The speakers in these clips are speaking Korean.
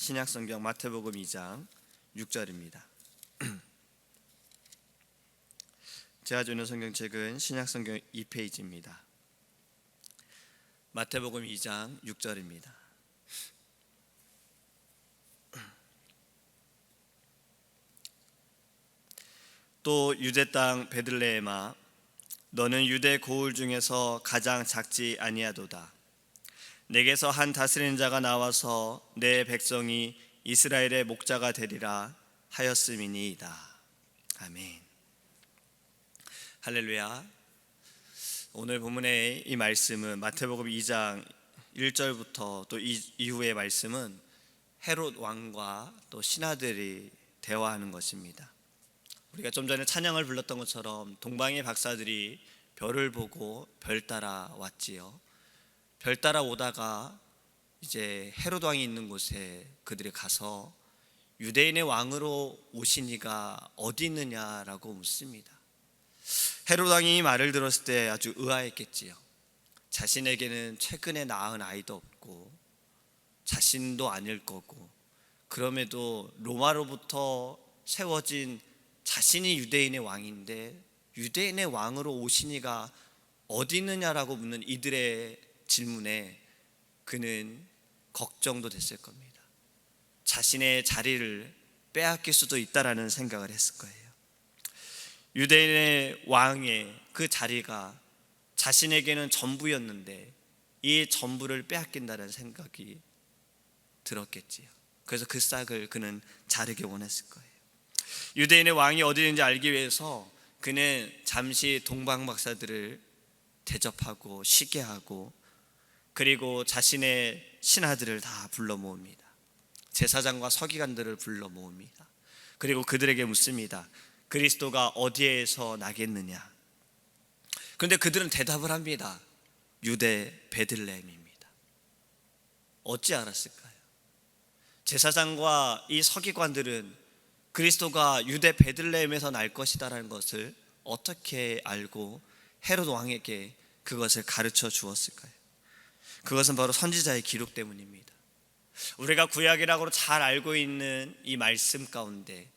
신약성경 마태복음 2장 6절입니다. 제가 주는 성경책은 신약성경 2페이지입니다. 마태복음 2장 6절입니다. 또 유대 땅 베들레헴아, 너는 유대 고을 중에서 가장 작지 아니하도다. 내게서 한 다스리는 자가 나와서 내 백성이 이스라엘의 목자가 되리라 하였음이니이다. 아멘. 할렐루야. 오늘 본문의 이 말씀은 마태복음 2장 1절부터 또 이후의 말씀은 헤롯 왕과 또 신하들이 대화하는 것입니다. 우리가 좀 전에 찬양을 불렀던 것처럼 동방의 박사들이 별을 보고 별 따라 왔지요. 별 따라 오다가 이제 헤롯 왕이 있는 곳에 그들이 가서 유대인의 왕으로 오신 이가 어디 있느냐라고 묻습니다. 헤롯 왕이 이 말을 들었을 때 아주 의아했겠지요. 자신에게는 최근에 낳은 아이도 없고 자신도 아닐 거고, 그럼에도 로마로부터 세워진 자신이 유대인의 왕인데 유대인의 왕으로 오신 이가 어디 있느냐라고 묻는 이들의 질문에 그는 걱정도 됐을 겁니다. 자신의 자리를 빼앗길 수도 있다라는 생각을 했을 거예요. 유대인의 왕의 그 자리가 자신에게는 전부였는데 이 전부를 빼앗긴다는 생각이 들었겠지요. 그래서 그 싹을 그는 자르기 원했을 거예요. 유대인의 왕이 어디 있는지 알기 위해서 그는 잠시 동방 박사들을 대접하고 쉬게 하고, 그리고 자신의 신하들을 다 불러 모읍니다. 제사장과 서기관들을 불러 모읍니다. 그리고 그들에게 묻습니다. 그리스도가 어디에서 나겠느냐? 그런데 그들은 대답을 합니다. 유대 베들레헴입니다. 어찌 알았을까요? 제사장과 이 서기관들은 그리스도가 유대 베들레헴에서 날 것이다라는 것을 어떻게 알고 헤롯 왕에게 그것을 가르쳐 주었을까요? 그것은 바로 선지자의 기록 때문입니다. 우리가 구약이라고 잘 알고 있는 이 말씀 가운데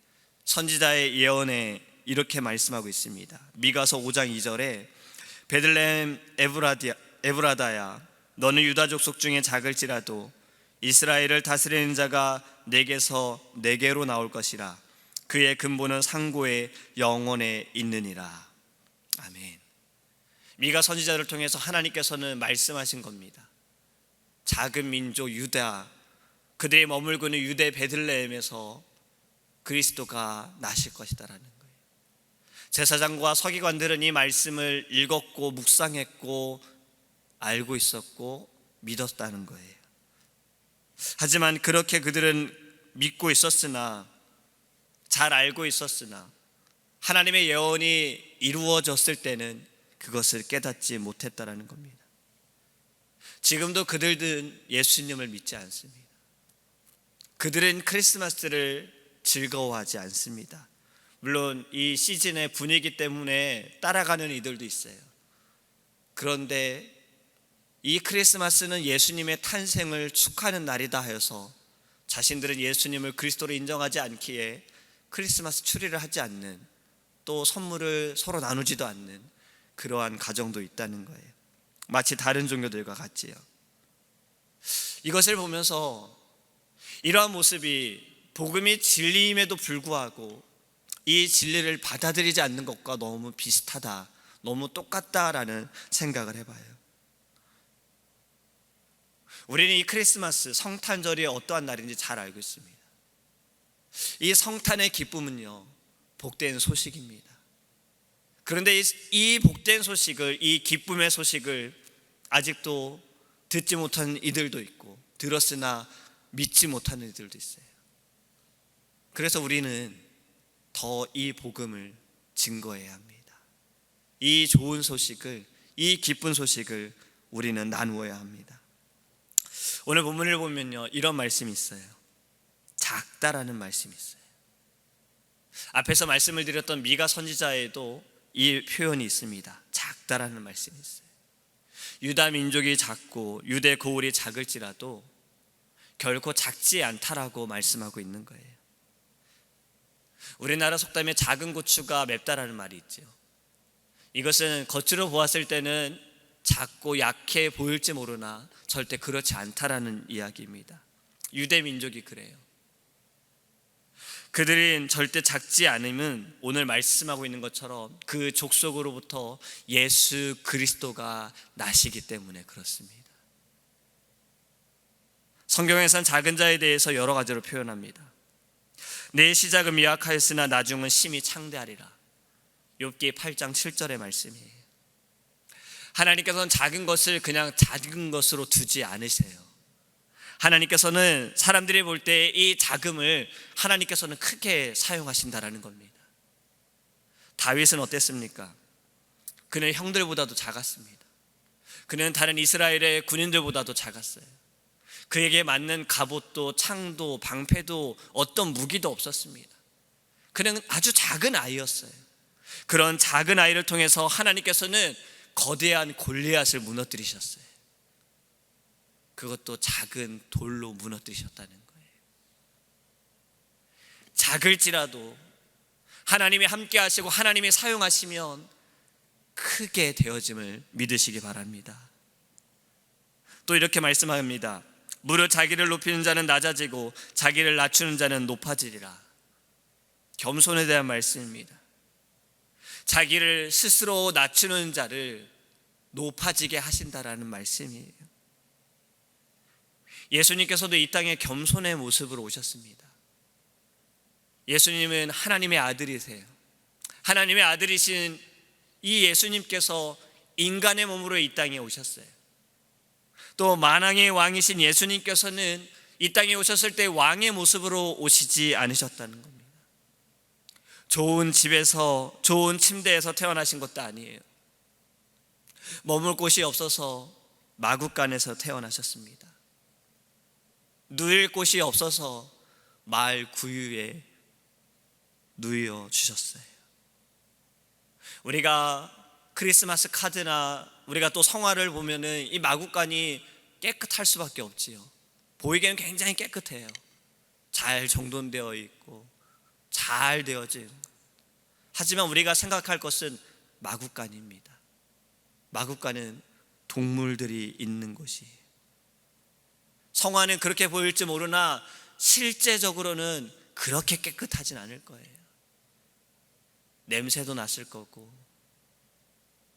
선지자의 예언에 이렇게 말씀하고 있습니다. 미가서 5장 2절에 베들레헴 에브라다야, 너는 유다 족속 중에 작을지라도 이스라엘을 다스리는 자가 내게서 내게로 나올 것이라. 그의 근본은 상고의 영원에 있느니라. 아멘. 미가 선지자를 통해서 하나님께서는 말씀하신 겁니다. 작은 민족 유다, 그들이 머물고 있는 유대 베들레헴에서 그리스도가 나실 것이다라는 거예요. 제사장과 서기관들은 이 말씀을 읽었고 묵상했고 알고 있었고 믿었다는 거예요. 하지만 그렇게 그들은 믿고 있었으나, 잘 알고 있었으나 하나님의 예언이 이루어졌을 때는 그것을 깨닫지 못했다라는 겁니다. 지금도 그들은 예수님을 믿지 않습니다. 그들은 크리스마스를 즐거워하지 않습니다. 물론 이 시즌의 분위기 때문에 따라가는 이들도 있어요. 그런데 이 크리스마스는 예수님의 탄생을 축하하는 날이다 하여서 자신들은 예수님을 그리스도로 인정하지 않기에 크리스마스 추리를 하지 않는, 또 선물을 서로 나누지도 않는 그러한 가정도 있다는 거예요. 마치 다른 종교들과 같지요. 이것을 보면서 이러한 모습이 복음이 진리임에도 불구하고 이 진리를 받아들이지 않는 것과 너무 비슷하다, 너무 똑같다라는 생각을 해봐요. 우리는 이 크리스마스 성탄절이 어떠한 날인지 잘 알고 있습니다. 이 성탄의 기쁨은요, 복된 소식입니다. 그런데 이 복된 소식을, 이 기쁨의 소식을 아직도 듣지 못한 이들도 있고, 들었으나 믿지 못하는 이들도 있어요. 그래서 우리는 더 이 복음을 증거해야 합니다. 이 좋은 소식을, 이 기쁜 소식을 우리는 나누어야 합니다. 오늘 본문을 보면요, 이런 말씀이 있어요. 작다라는 말씀이 있어요. 앞에서 말씀을 드렸던 미가 선지자에도 이 표현이 있습니다. 작다라는 말씀이 있어요. 유다 민족이 작고 유대 고을이 작을지라도 결코 작지 않다라고 말씀하고 있는 거예요. 우리나라 속담에 작은 고추가 맵다라는 말이 있죠. 이것은 겉으로 보았을 때는 작고 약해 보일지 모르나 절대 그렇지 않다라는 이야기입니다. 유대 민족이 그래요. 그들은 절대 작지 않으면 오늘 말씀하고 있는 것처럼 그 족속으로부터 예수 그리스도가 나시기 때문에 그렇습니다. 성경에서는 작은 자에 대해서 여러 가지로 표현합니다. 내 시작은 미약하였으나 나중은 심히 창대하리라. 욥기 8장 7절의 말씀이에요. 하나님께서는 작은 것을 그냥 작은 것으로 두지 않으세요. 하나님께서는 사람들이 볼 때 이 작음을 하나님께서는 크게 사용하신다라는 겁니다. 다윗은 어땠습니까? 그는 형들보다도 작았습니다. 그는 다른 이스라엘의 군인들보다도 작았어요. 그에게 맞는 갑옷도 창도 방패도 어떤 무기도 없었습니다. 그는 아주 작은 아이였어요. 그런 작은 아이를 통해서 하나님께서는 거대한 골리앗을 무너뜨리셨어요. 그것도 작은 돌로 무너뜨리셨다는 거예요. 작을지라도 하나님이 함께 하시고 하나님이 사용하시면 크게 되어짐을 믿으시기 바랍니다. 또 이렇게 말씀합니다. 무릇 자기를 높이는 자는 낮아지고 자기를 낮추는 자는 높아지리라. 겸손에 대한 말씀입니다. 자기를 스스로 낮추는 자를 높아지게 하신다라는 말씀이에요. 예수님께서도 이 땅에 겸손의 모습으로 오셨습니다. 예수님은 하나님의 아들이세요. 하나님의 아들이신 이 예수님께서 인간의 몸으로 이 땅에 오셨어요. 또 만왕의 왕이신 예수님께서는 이 땅에 오셨을 때 왕의 모습으로 오시지 않으셨다는 겁니다. 좋은 집에서 좋은 침대에서 태어나신 것도 아니에요. 머물 곳이 없어서 마구간에서 태어나셨습니다. 누일 곳이 없어서 마을 구유에 누워 주셨어요. 우리가 크리스마스 카드나 우리가 또 성화를 보면은 이 마구간이 깨끗할 수밖에 없지요. 보이기에는 굉장히 깨끗해요. 잘 정돈되어 있고 잘 되어진. 하지만 우리가 생각할 것은 마구간입니다. 마구간은 동물들이 있는 곳이에요. 성화는 그렇게 보일지 모르나 실제적으로는 그렇게 깨끗하진 않을 거예요. 냄새도 났을 거고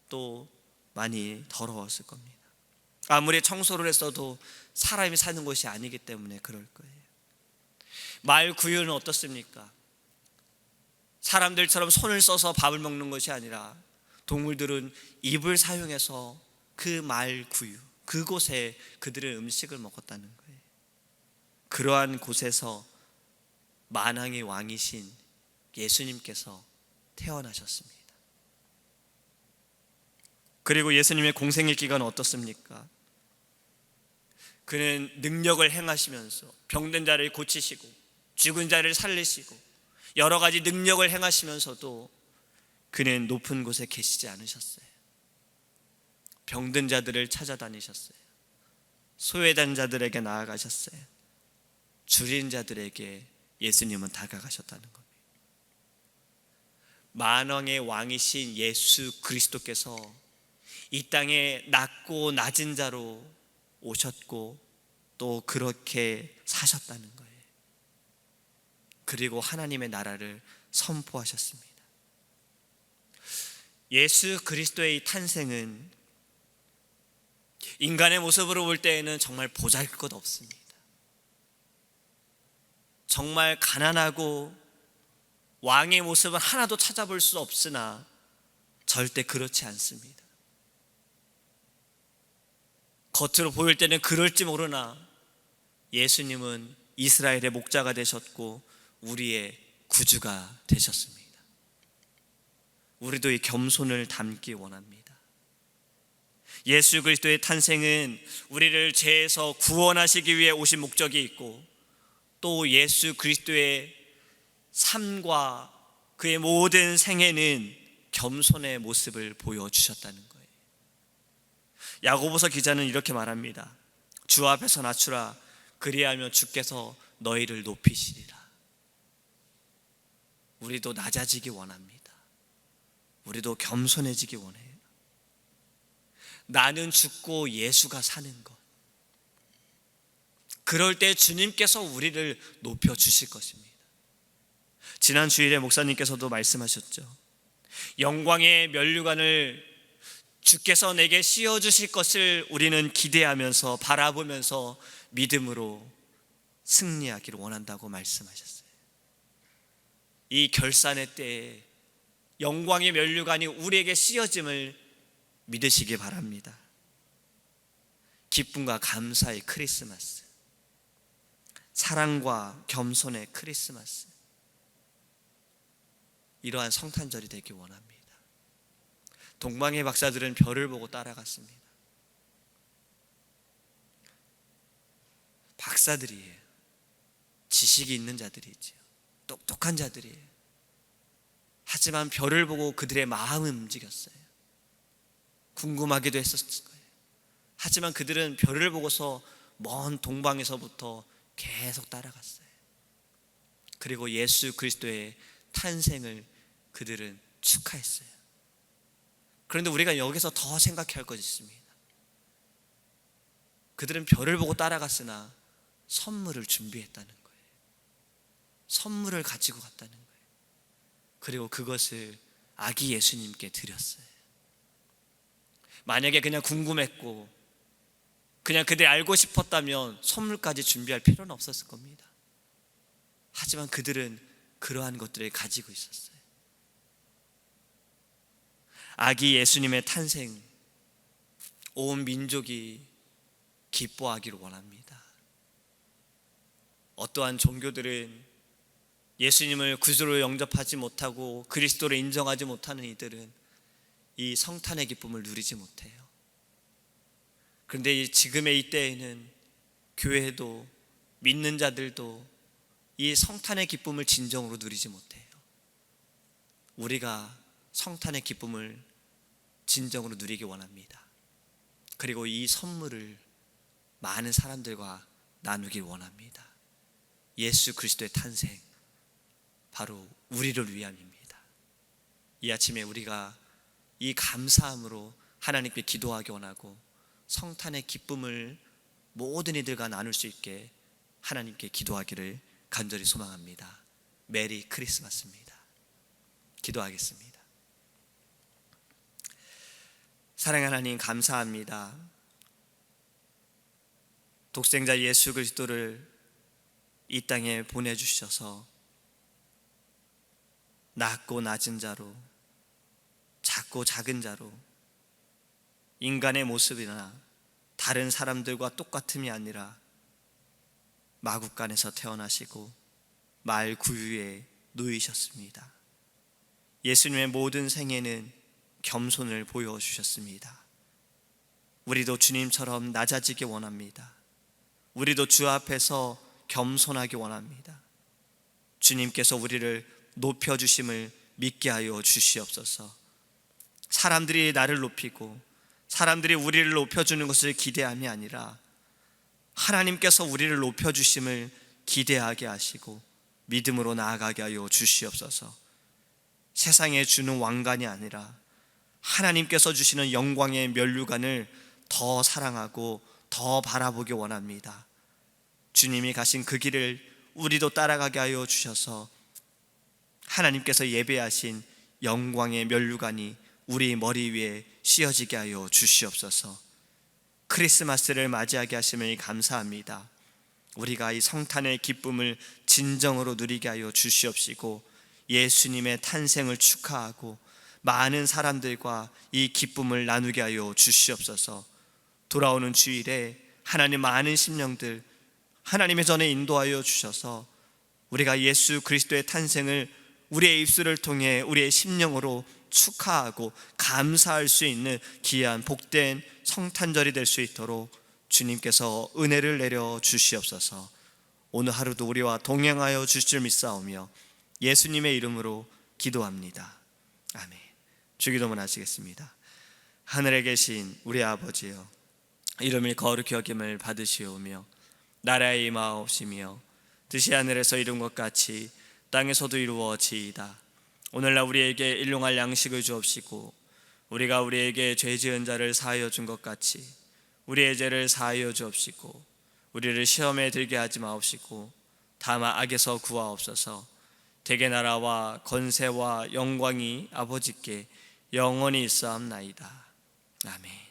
또 많이 더러웠을 겁니다. 아무리 청소를 했어도 사람이 사는 곳이 아니기 때문에 그럴 거예요. 마을 구유는 어떻습니까? 사람들처럼 손을 써서 밥을 먹는 것이 아니라 동물들은 입을 사용해서 그 마을 구유, 그곳에 그들의 음식을 먹었다는 거예요. 그러한 곳에서 만왕의 왕이신 예수님께서 태어나셨습니다. 그리고 예수님의 공생의 기간은 어떻습니까? 그는 능력을 행하시면서 병든 자를 고치시고 죽은 자를 살리시고 여러 가지 능력을 행하시면서도 그는 높은 곳에 계시지 않으셨어요. 병든 자들을 찾아다니셨어요. 소외된 자들에게 나아가셨어요. 줄인 자들에게 예수님은 다가가셨다는 겁니다. 만왕의 왕이신 예수 그리스도께서 이 땅에 낮고 낮은 자로 오셨고 또 그렇게 사셨다는 거예요. 그리고 하나님의 나라를 선포하셨습니다. 예수 그리스도의 이 탄생은 인간의 모습으로 볼 때에는 정말 보잘것 없습니다. 정말 가난하고 왕의 모습은 하나도 찾아볼 수 없으나 절대 그렇지 않습니다. 겉으로 보일 때는 그럴지 모르나 예수님은 이스라엘의 목자가 되셨고 우리의 구주가 되셨습니다. 우리도 이 겸손을 담기 원합니다. 예수 그리스도의 탄생은 우리를 죄에서 구원하시기 위해 오신 목적이 있고 또 예수 그리스도의 삶과 그의 모든 생애는 겸손의 모습을 보여주셨다는 거예요. 야고보서 기자는 이렇게 말합니다. 주 앞에서 낮추라. 그리하면 주께서 너희를 높이시리라. 우리도 낮아지기 원합니다. 우리도 겸손해지기 원해요. 나는 죽고 예수가 사는 것. 그럴 때 주님께서 우리를 높여주실 것입니다. 지난 주일에 목사님께서도 말씀하셨죠. 영광의 면류관을 주께서 내게 씌워주실 것을 우리는 기대하면서 바라보면서 믿음으로 승리하기를 원한다고 말씀하셨어요. 이 결산의 때에 영광의 면류관이 우리에게 씌워짐을 믿으시기 바랍니다. 기쁨과 감사의 크리스마스, 사랑과 겸손의 크리스마스, 이러한 성탄절이 되기 원합니다. 동방의 박사들은 별을 보고 따라갔습니다. 박사들이에요. 지식이 있는 자들이지요. 똑똑한 자들이에요. 하지만 별을 보고 그들의 마음은 움직였어요. 궁금하기도 했었을 거예요. 하지만 그들은 별을 보고서 먼 동방에서부터 계속 따라갔어요. 그리고 예수 그리스도의 탄생을 그들은 축하했어요. 그런데 우리가 여기서 더 생각해야 할 것이 있습니다. 그들은 별을 보고 따라갔으나 선물을 준비했다는 거예요. 선물을 가지고 갔다는 거예요. 그리고 그것을 아기 예수님께 드렸어요. 만약에 그냥 궁금했고 그냥 그들이 알고 싶었다면 선물까지 준비할 필요는 없었을 겁니다. 하지만 그들은 그러한 것들을 가지고 있었어요. 아기 예수님의 탄생, 온 민족이 기뻐하기를 원합니다. 어떠한 종교들은 예수님을 구주로 영접하지 못하고 그리스도를 인정하지 못하는 이들은 이 성탄의 기쁨을 누리지 못해요. 그런데 지금의 이 때에는 교회도 믿는 자들도 이 성탄의 기쁨을 진정으로 누리지 못해요. 우리가 성탄의 기쁨을 진정으로 누리기 원합니다. 그리고 이 선물을 많은 사람들과 나누길 원합니다. 예수 그리스도의 탄생, 바로 우리를 위함입니다. 이 아침에 우리가 이 감사함으로 하나님께 기도하기 원하고 성탄의 기쁨을 모든 이들과 나눌 수 있게 하나님께 기도하기를 간절히 소망합니다. 메리 크리스마스입니다. 기도하겠습니다. 사랑하는 하나님, 감사합니다. 독생자 예수 그리스도를 이 땅에 보내주셔서 낮고 낮은 자로, 작고 작은 자로, 인간의 모습이나 다른 사람들과 똑같음이 아니라 마국간에서 태어나시고 말 구유에 누이셨습니다. 예수님의 모든 생애는 겸손을 보여주셨습니다. 우리도 주님처럼 낮아지기 원합니다. 우리도 주 앞에서 겸손하기 원합니다. 주님께서 우리를 높여주심을 믿게 하여 주시옵소서. 사람들이 나를 높이고 사람들이 우리를 높여주는 것을 기대함이 아니라 하나님께서 우리를 높여주심을 기대하게 하시고 믿음으로 나아가게 하여 주시옵소서. 세상에 주는 왕관이 아니라 하나님께서 주시는 영광의 면류관을 더 사랑하고 더 바라보기 원합니다. 주님이 가신 그 길을 우리도 따라가게 하여 주셔서 하나님께서 예배하신 영광의 면류관이 우리 머리 위에 씌어지게 하여 주시옵소서. 크리스마스를 맞이하게 하심을 감사합니다. 우리가 이 성탄의 기쁨을 진정으로 누리게 하여 주시옵시고 예수님의 탄생을 축하하고 많은 사람들과 이 기쁨을 나누게 하여 주시옵소서. 돌아오는 주일에 하나님 많은 심령들 하나님의 전에 인도하여 주셔서 우리가 예수 그리스도의 탄생을 우리의 입술을 통해 우리의 심령으로 축하하고 감사할 수 있는 귀한 복된 성탄절이 될 수 있도록 주님께서 은혜를 내려 주시옵소서. 오늘 하루도 우리와 동행하여 주실 줄 믿사오며 예수님의 이름으로 기도합니다. 아멘. 주기도문 하시겠습니다. 하늘에 계신 우리 아버지여, 이름을 거룩히 여김을 받으시오며 나라의 임하옵시며 뜻이 하늘에서 이룬 것 같이 땅에서도 이루어지이다. 오늘날 우리에게 일용할 양식을 주옵시고 우리가 우리에게 죄 지은 자를 사하여 준 것 같이 우리의 죄를 사하여 주옵시고 우리를 시험에 들게 하지 마옵시고 다만 악에서 구하옵소서. 대개 나라와 권세와 영광이 아버지께 영원히 있사옵나이다. 아멘.